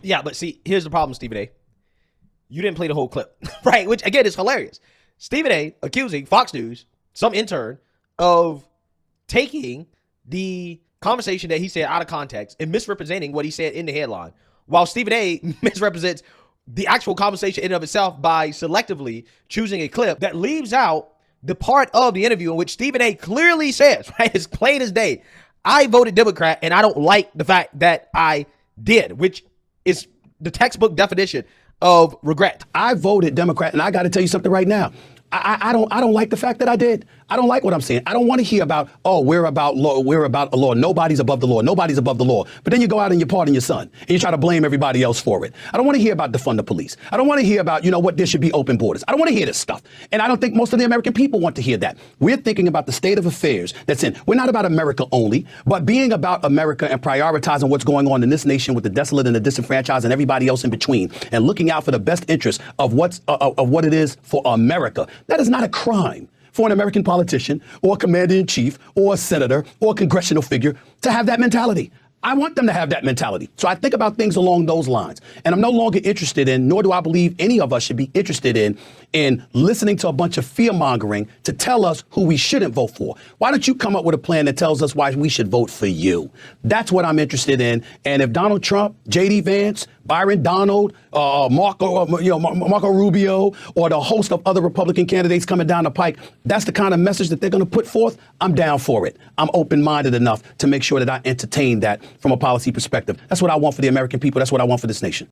Yeah, but see, here's the problem, Stephen A. You didn't play the whole clip, right? Which, again, is hilarious. Stephen A. accusing Fox News, some intern, of taking the conversation that he said out of context and misrepresenting what he said in the headline, while Stephen A. misrepresents the actual conversation in and of itself by selectively choosing a clip that leaves out the part of the interview in which Stephen A. clearly says, right, as plain as day, I voted Democrat and I don't like the fact that I did, which is the textbook definition of regret. I voted Democrat, and I got to tell you something right now. I don't like the fact that I did. I don't like what I'm saying. I don't want to hear about, oh, we're about law. We're about a law. Nobody's above the law. Nobody's above the law. But then you go out and you pardon your son and you try to blame everybody else for it. I don't want to hear about defund the police. I don't want to hear about, what there should be open borders. I don't want to hear this stuff. And I don't think most of the American people want to hear that. We're thinking about the state of affairs that's in. We're not about America only, but being about America and prioritizing what's going on in this nation with the desolate and the disenfranchised and everybody else in between, and looking out for the best interest of what it is for America. That is not a crime for an American politician or a commander-in-chief or a senator or a congressional figure to have that mentality. I want them to have that mentality. So I think about things along those lines. And I'm no longer interested in, nor do I believe any of us should be interested in listening to a bunch of fear-mongering to tell us who we shouldn't vote for. Why don't you come up with a plan that tells us why we should vote for you? That's what I'm interested in. And if Donald Trump, J.D. Vance, Byron Donald, Marco Rubio, or the host of other Republican candidates coming down the pike, that's the kind of message that they're going to put forth, I'm down for it. I'm open-minded enough to make sure that I entertain that from a policy perspective. That's what I want for the American people. That's what I want for this nation.